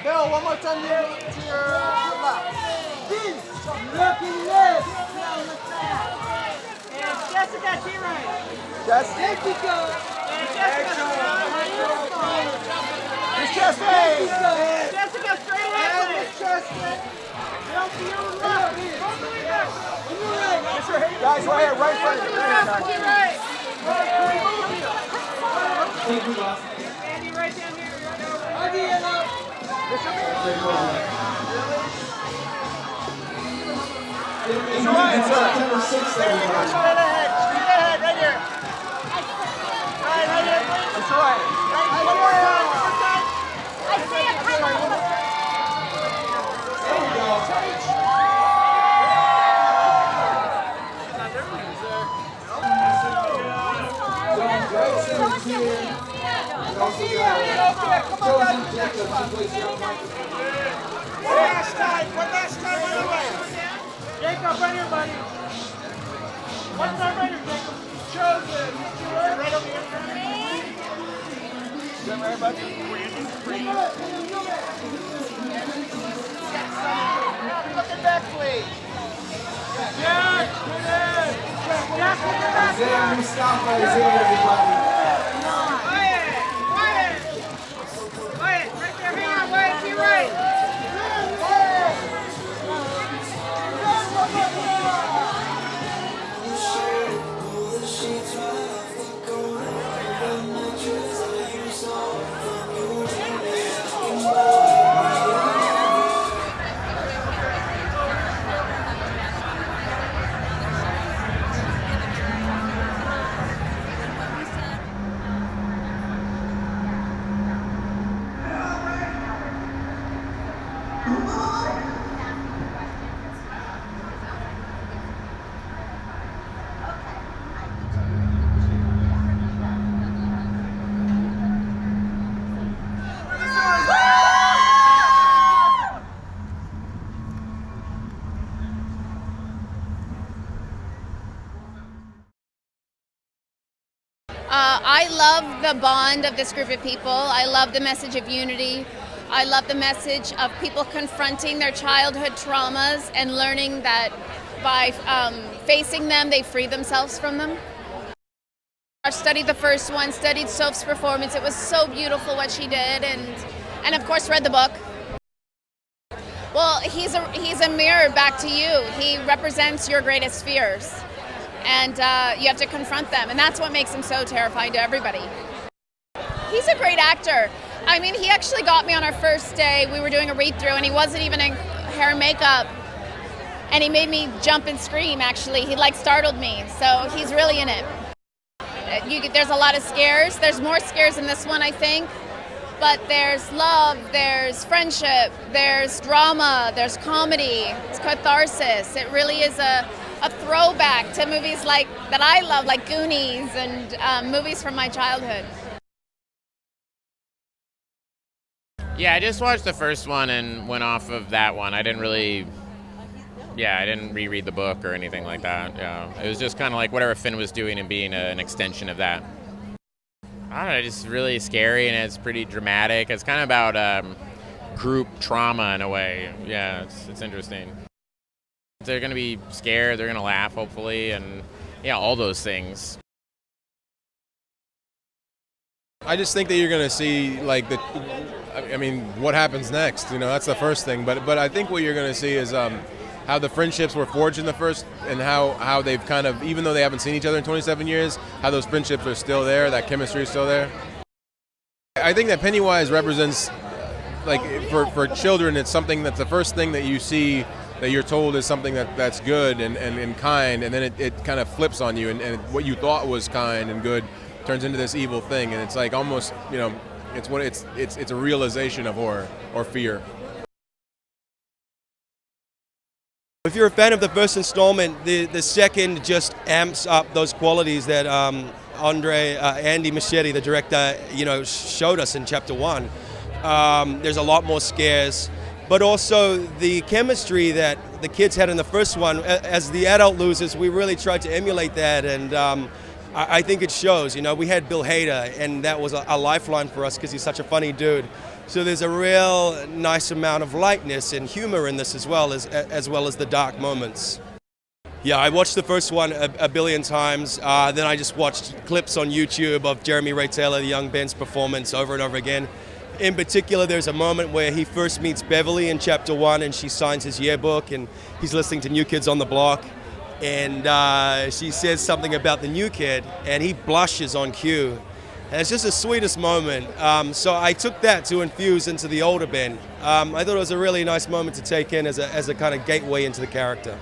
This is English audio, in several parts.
Bill, one more time to your left. Looking left. And Jessica, T-right. Jessica. And Jessica. Miss Chastain. Jessica, straight ahead. Miss Chastain. Down to your left. Both the way back. On your right. Guys, right here, right in front of you. Right. Andy, right down here. It's alright, sir. Straight ahead, right here. Right here, please. It's alright. One more time. I see it, come on. There we go. Sophia, come on down to the next one. One last time on the way. Jacob, right here, buddy. One time right here, Jacob. Chosen. Right over here. Is that right, buddy? Looking back, please. Jack, Mustafa is here, everybody. Wyatt, right there, hang on, Wyatt, to your right. I love the bond of this group of people. I love the message of unity. I love the message of people confronting their childhood traumas and learning that by facing them, they free themselves from them. I studied the first one, studied Soph's performance. It was so beautiful what she did, and of course read the book. Well, he's a mirror back to you. He represents your greatest fears. And you have to confront them, and that's what makes him so terrifying to everybody. He's a great actor. I mean, he actually got me on our first day. We were doing a read-through, and he wasn't even in hair and makeup, and he made me jump and scream, actually. He, startled me, so he's really in it. There's a lot of scares. There's more scares in this one, I think, but there's love, there's friendship, there's drama, there's comedy, it's catharsis. It really is a throwback to movies that I love, like Goonies and movies from my childhood. Yeah, I just watched the first one and went off of that one. I didn't reread the book or anything like that. Yeah, it was just kind of like whatever Finn was doing and being an extension of that. I don't know, just really scary, and it's pretty dramatic. It's kind of about group trauma in a way. Yeah, it's interesting. They're going to be scared, they're going to laugh, hopefully, and yeah, all those things. I just think that you're going to see, what happens next, that's the first thing. But I think what you're going to see is how the friendships were forged in the first, and how they've kind of, even though they haven't seen each other in 27 years, how those friendships are still there, that chemistry is still there. I think that Pennywise represents, for children, it's something that's the first thing that you see that you're told is something that's good and kind, and then it kind of flips on you, and what you thought was kind and good turns into this evil thing, and it's like almost, It's a realization of horror or fear. If you're a fan of the first installment, the second just amps up those qualities that Andy Muschietti, the director, showed us in chapter 1. There's a lot more scares, but also the chemistry that the kids had in the first one. As the adult losers, we really tried to emulate that, and I think it shows. We had Bill Hader, and that was a lifeline for us because he's such a funny dude. So there's a real nice amount of lightness and humor in this as well as the dark moments. Yeah, I watched the first one a billion times. Then I just watched clips on YouTube of Jeremy Ray Taylor, the young Ben's performance over and over again. In particular, there's a moment where he first meets Beverly in chapter 1, and she signs his yearbook, and he's listening to New Kids on the Block. And she says something about the new kid, and he blushes on cue. And it's just the sweetest moment. So I took that to infuse into the older Ben. I thought it was a really nice moment to take in as a kind of gateway into the character.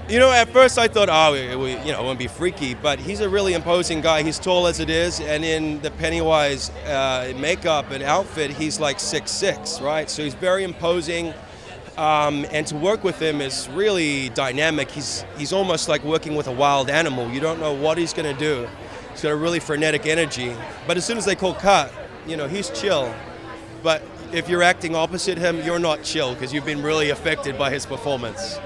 At first I thought, it wouldn't be freaky, but he's a really imposing guy. He's tall as it is, and in the Pennywise makeup and outfit, he's like 6'6", right? So he's very imposing, and to work with him is really dynamic. He's almost like working with a wild animal. You don't know what he's going to do. He's got a really frenetic energy, but as soon as they call cut, he's chill. But if you're acting opposite him, you're not chill because you've been really affected by his performance.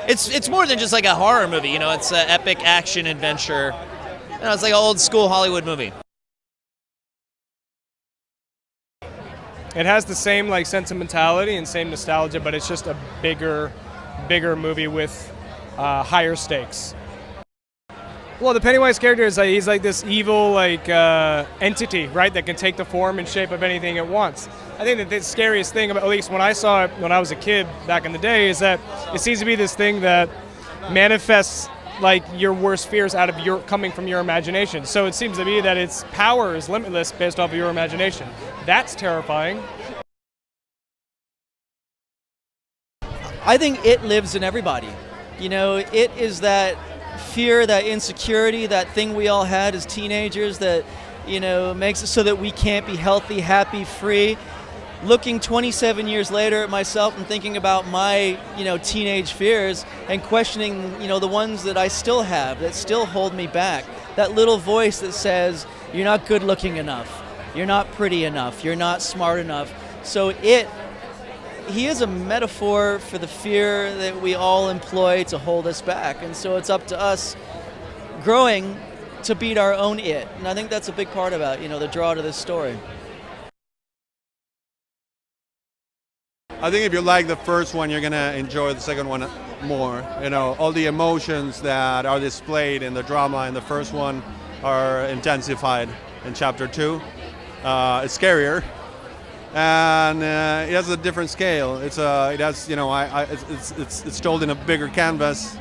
It's more than just like a horror movie, it's an epic action adventure. It's like an old school Hollywood movie. It has the same like sentimentality and same nostalgia, but it's just a bigger movie with higher stakes. Well, the Pennywise character is he's like this evil entity, right, that can take the form and shape of anything it wants. I think that the scariest thing, at least when I saw it when I was a kid back in the day, is that it seems to be this thing that manifests like your worst fears coming from your imagination. So it seems to me that its power is limitless based off of your imagination. That's terrifying. I think it lives in everybody. It is that fear, that insecurity, that thing we all had as teenagers that, makes it so that we can't be healthy, happy, free. Looking 27 years later at myself and thinking about my, teenage fears and questioning, the ones that I still have, that still hold me back. That little voice that says, you're not good looking enough, you're not pretty enough, you're not smart enough. So he is a metaphor for the fear that we all employ to hold us back. And so it's up to us growing to beat our own it. And I think that's a big part about, the draw to this story. I think if you like the first one, you're going to enjoy the second one more. All the emotions that are displayed in the drama in the first one are intensified in chapter 2. It's scarier. And it has a different scale. It's told in a bigger canvas,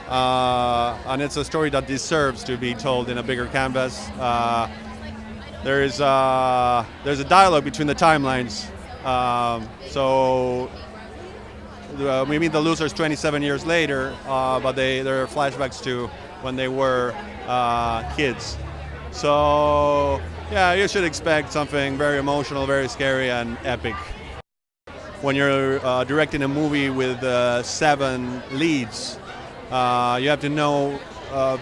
and it's a story that deserves to be told in a bigger canvas. There's a dialogue between the timelines. So we meet the losers 27 years later, but there are flashbacks to when they were kids. So. Yeah, you should expect something very emotional, very scary, and epic. When you're directing a movie with 7 leads, you have to know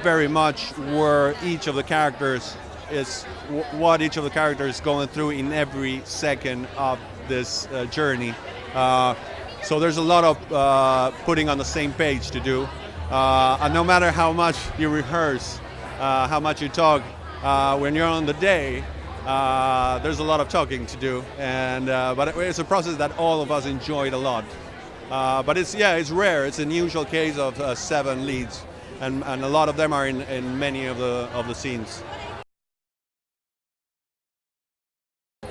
very much where each of the characters what each of the characters is going through in every second of this journey. So there's a lot of putting on the same page to do. And no matter how much you rehearse, how much you talk, when you're on the day, there's a lot of talking to do, but it's a process that all of us enjoyed a lot. But it's rare. It's an unusual case of 7 leads, and a lot of them are in many of the scenes.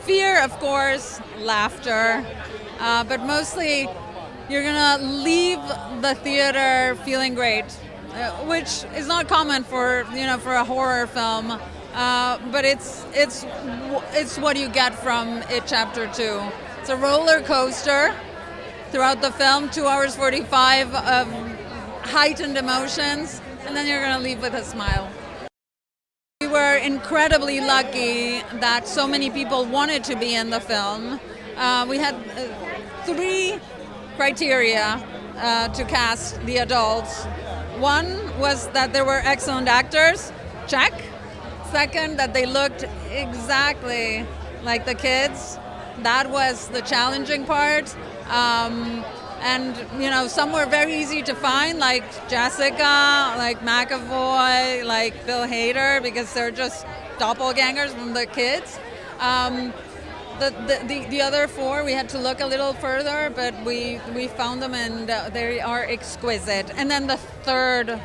Fear, of course, laughter, but mostly you're gonna leave the theater feeling great, which is not common for a horror film. But it's what you get from it, chapter 2. It's a roller coaster throughout the film, 2 hours 45 of heightened emotions, and then you're going to leave with a smile. We were incredibly lucky that so many people wanted to be in the film. We had 3 criteria to cast the adults. One was that there were excellent actors, check. Second, that they looked exactly like the kids. That was the challenging part. And, you know, some were very easy to find, like Jessica, like McAvoy, like Bill Hader, because they're just doppelgangers from the kids. The other 4, we had to look a little further, but we found them, and they are exquisite. And then the third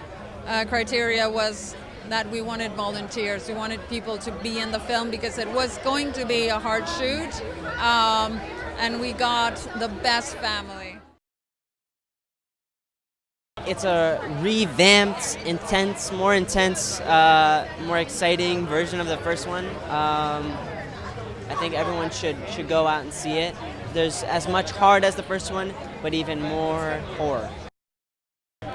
criteria was that we wanted volunteers. We wanted people to be in the film because it was going to be a hard shoot, and we got the best family. It's a revamped, more intense, more exciting version of the first one. I think everyone should go out and see it. There's as much heart as the first one, but even more horror.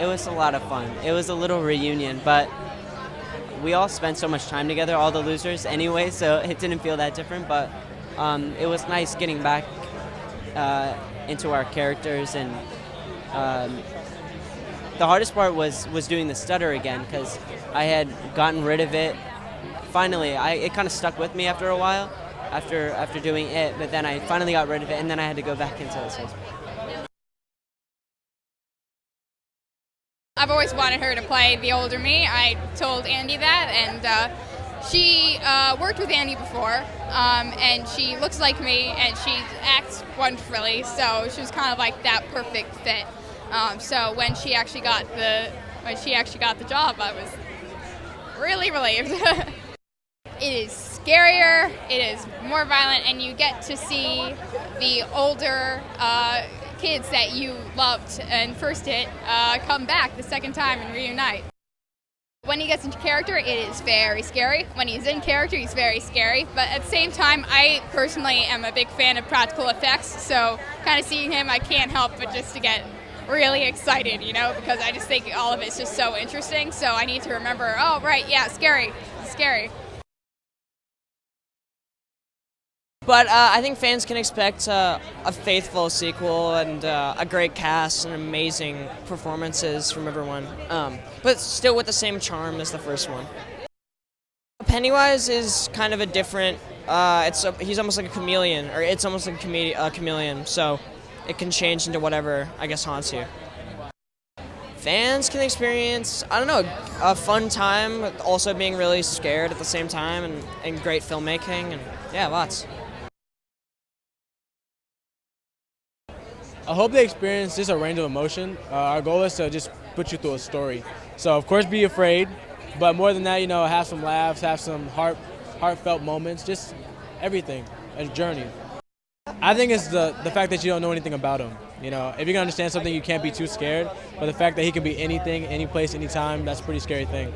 It was a lot of fun. It was a little reunion, but we all spent so much time together, all the losers anyway, so it didn't feel that different, but it was nice getting back into our characters, and the hardest part was doing the stutter again, because I had gotten rid of it. Finally, it kind of stuck with me after a while, after doing it, but then I finally got rid of it, and then I had to go back into it. So. I've always wanted her to play the older me. I told Andy that, and she worked with Andy before, and she looks like me, and she acts wonderfully, so she was kind of like that perfect fit. So when she actually got the job, I was really relieved. It is scarier, it is more violent, and you get to see the older kids that you loved and first hit come back the second time and reunite. When he gets into character, it is very scary. When he's in character, he's very scary. But at the same time, I personally am a big fan of practical effects, so kind of seeing him, I can't help but just to get really excited, you know, because I just think all of it's just so interesting. So I need to remember, oh, right, yeah, scary, scary. But I think fans can expect a faithful sequel and a great cast and amazing performances from everyone, but still with the same charm as the first one. Pennywise is kind of a different, he's almost like a chameleon, or it's almost like a chameleon, so it can change into whatever, I guess, haunts you. Fans can experience, I don't know, a fun time, but also being really scared at the same time, and great filmmaking, and yeah, lots. I hope they experience just a range of emotion. Our goal is to just put you through a story. So of course be afraid, but more than that, you know, have some laughs, have some heartfelt moments, just everything, a journey. I think it's the fact that you don't know anything about him. You know, if you're gonna understand something, you can't be too scared, but the fact that he can be anything, any place, anytime, that's a pretty scary thing.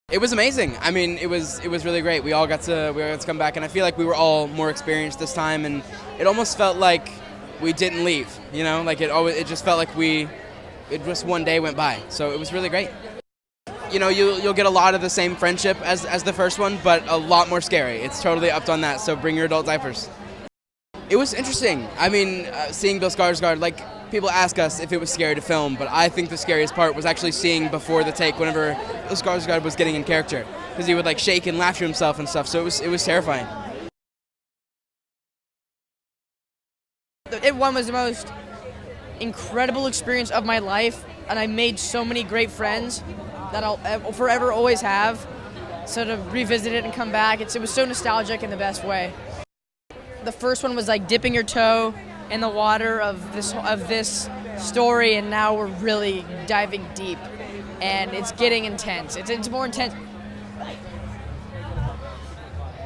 It was amazing. I mean, it was really great. We all got to come back, and I feel like we were all more experienced this time, and it almost felt like we didn't leave. You know, like it just felt like it just one day went by. So it was really great. You know, you'll get a lot of the same friendship as the first one, but a lot more scary. It's totally upped on that. So bring your adult diapers. It was interesting. I mean, seeing Bill Skarsgård, like, people ask us if it was scary to film, but I think the scariest part was actually seeing before the take whenever Bill Skarsgård was getting in character, because he would like shake and laugh to himself and stuff. So it was terrifying. It was the most incredible experience of my life, and I made so many great friends that I'll forever always have. So to revisit it and come back, it was so nostalgic in the best way. The first one was like dipping your toe in the water of this story, and now we're really diving deep, and it's getting intense. It's more intense.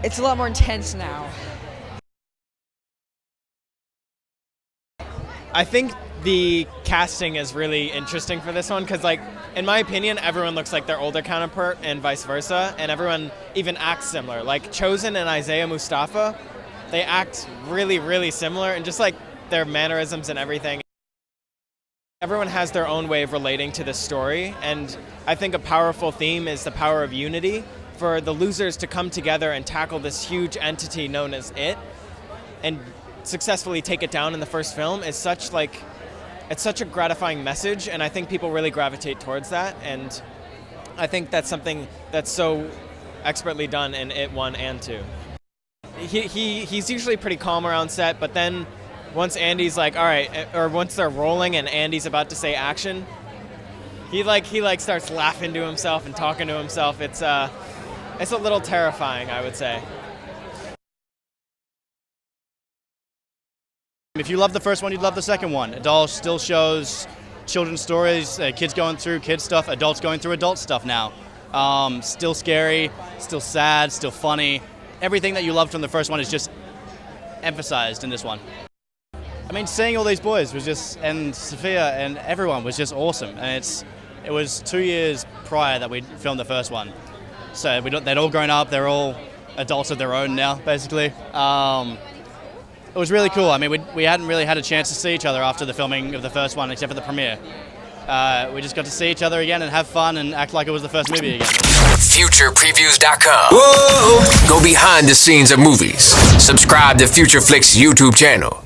It's a lot more intense now. I think the casting is really interesting for this one because, like, in my opinion, everyone looks like their older counterpart and vice versa, and everyone even acts similar. Like Chosen and Isaiah Mustafa, they act really, really similar, and just like their mannerisms and everything. Everyone has their own way of relating to this story, and I think a powerful theme is the power of unity. For the losers to come together and tackle this huge entity known as it, and successfully take it down in the first film is such a gratifying message, and I think people really gravitate towards that, and I think that's something that's so expertly done in It 1 and 2. He's usually pretty calm around set, but then once Andy's like, all right, or once they're rolling and Andy's about to say action, he starts laughing to himself and talking to himself. It's a little terrifying, I would say. If you love the first one, you'd love the second one. It all still shows children's stories, kids going through kid stuff, adults going through adult stuff now. Still scary, still sad, still funny. Everything that you loved from the first one is just emphasized in this one. I mean, seeing all these boys was just, and Sophia and everyone was just awesome. And it was 2 years prior that we filmed the first one. So they'd all grown up, they're all adults of their own now, basically. It was really cool. I mean, we hadn't really had a chance to see each other after the filming of the first one, except for the premiere. We just got to see each other again and have fun and act like it was the first movie again. FuturePreviews.com. Whoa! Go behind the scenes of movies. Subscribe to Future Flicks YouTube channel.